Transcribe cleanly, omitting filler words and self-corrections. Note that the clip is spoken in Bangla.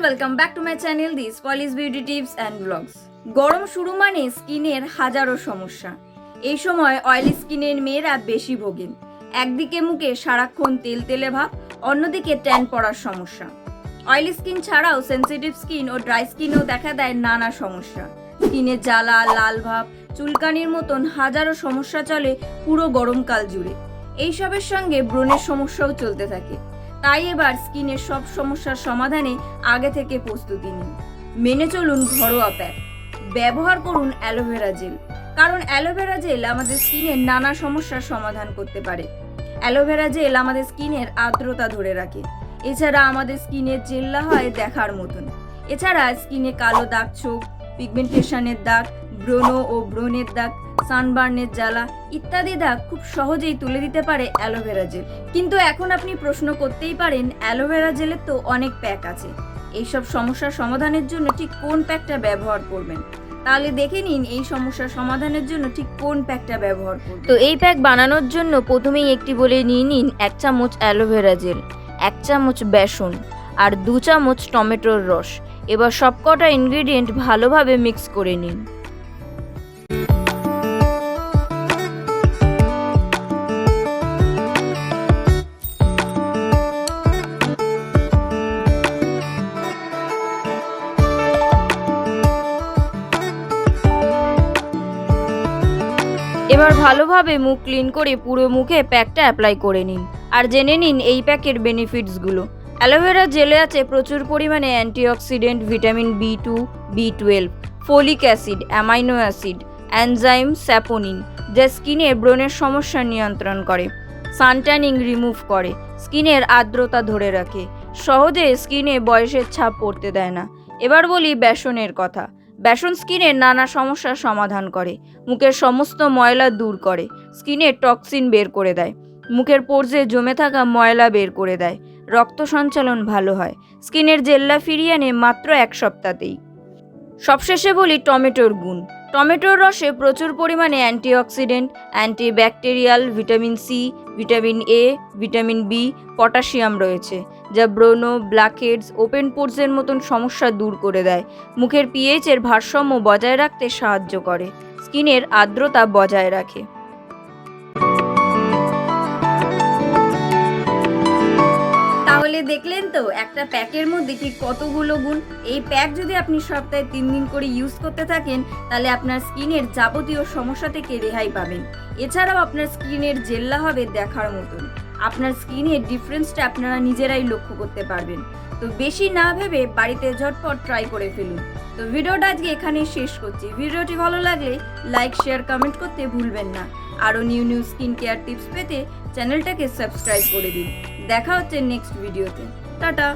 Welcome back to my channel this polish beauty tips and blogs. গরম শুরু মানে স্কিনের হাজারো সমস্যা। এই সময় অয়েলি স্কিনের মেয়েরা বেশি ভোগেন। একদিকে মুখে সারাক্ষণ তেল তেলে ভাব, অন্যদিকে ট্যান পড়ার সমস্যা। অয়েলি স্কিন ছাড়াও সেন্সিটিভ স্কিন ও ড্রাই স্কিনেও দেখা দেয় নানা সমস্যা। স্কিনে জ্বালা, লাল ভাব, চুলকানির মতন হাজারো সমস্যা চলে পুরো গরমকাল জুড়ে। এইসবের সঙ্গে ব্রণের সমস্যাও চলতে থাকে। তাই এবার স্কিনের সব সমস্যার সমাধানে আগে থেকে প্রস্তুতি নিন। মেনে চলুন ঘরোয়া প্যাক, ব্যবহার করুন অ্যালোভেরা জেল, কারণ অ্যালোভেরা জেল আমাদের স্কিনের নানা সমস্যার সমাধান করতে পারে। অ্যালোভেরা জেল আমাদের স্কিনের আর্দ্রতা ধরে রাখে। এছাড়া আমাদের স্কিনের জেল্লা হয় দেখার মতন। এছাড়া স্কিনে কালো দাগ ছোপ, পিগমেন্টেশনের দাগ, ব্রণ ও ব্রণের দাগ, সানবার্নের জ্বালা ইত্যাদি দাগ খুব সহজেই তুলে দিতে পারে অ্যালোভেরা জেল। কিন্তু এখন আপনি প্রশ্ন করতেই পারেন, অ্যালোভেরা জেলের তো অনেক প্যাক আছে, এইসব সমস্যার সমাধানের জন্য ঠিক কোন প্যাকটা ব্যবহার করবেন? তাহলে দেখে নিন এই সমস্যার সমাধানের জন্য ঠিক কোন প্যাকটা ব্যবহার করবেন। তো এই প্যাক বানানোর জন্য প্রথমেই একটি বলে নিয়ে নিন 1 চামচ অ্যালোভেরা জেল, 1 চামচ বেসন আর 2 চামচ টমেটোর রস। এবার সবকটা ইনগ্রেডিয়েন্ট ভালোভাবে মিক্স করে নিন। এবার ভালোভাবে মুখ ক্লিন করে পুরো মুখে প্যাকটা অ্যাপ্লাই করে নিন। আর জেনে নিন এই প্যাকের বেনিফিটসগুলো। অ্যালোভেরা জেলে আছে প্রচুর পরিমাণে antioxidant, vitamin B2, B12, folic acid, amino acid, enzyme, saponin, যা স্কিনের ব্রণের সমস্যা নিয়ন্ত্রণ করে, সানট্যানিং রিমুভ করে, স্কিনের আর্দ্রতা ধরে রাখে, সহজে স্কিনে বয়সের ছাপ পড়তে দেয় না। এবার বলি বেসনের কথা। বেসন স্কিনের নানা সমস্যার সমাধান করে, মুখের সমস্ত ময়লা দূর করে, স্কিনের টক্সিন বের করে দেয়, মুখের পোর্সে জমে থাকা ময়লা বের করে দেয়, রক্ত সঞ্চালন ভালো হয়, স্কিনের জেল্লা ফিরিয়ে আনে মাত্র 1 সপ্তাহতেই। সবশেষে বলি টমেটোর গুণ। টমেটোর রসে প্রচুর পরিমাণে antioxidant, antibacterial, vitamin C, vitamin A, vitamin B, potassium রয়েছে, যা ব্রণ, ব্ল্যাকহেডস, ওপেন পোরসের মতন সমস্যা দূর করে দেয়, মুখের পিএইচের ভারসাম্য বজায় রাখতে সাহায্য করে, স্কিনের আর্দ্রতা বজায় রাখে। তাহলে দেখলেন তো একটা প্যাকের মধ্যে ঠিক কতগুলো গুণ। এই প্যাক যদি আপনি সপ্তাহে 3 দিন করে ইউজ করতে থাকেন, তাহলে আপনার স্কিনের যাবতীয় সমস্যা থেকে রেহাই পাবেন। এছাড়াও আপনার স্কিনের জেল্লা হবে দেখার মতন। আপনার স্কিনের ডিফারেন্সটা আপনারা নিজেরাই লক্ষ্য করতে পারবেন। তো বেশি না ভেবে বাড়িতে ঝটপট ট্রাই করে ফেলুন। তো ভিডিওটা আজকে এখানেই শেষ করছি। ভিডিওটি ভালো লাগলে লাইক, শেয়ার, কমেন্ট করতে ভুলবেন না। আরও নিউ স্কিন কেয়ার টিপস পেতে চ্যানেলটাকে সাবস্ক্রাইব করে দিন। দেখা হচ্ছে নেক্সট ভিডিওতে। টাটা।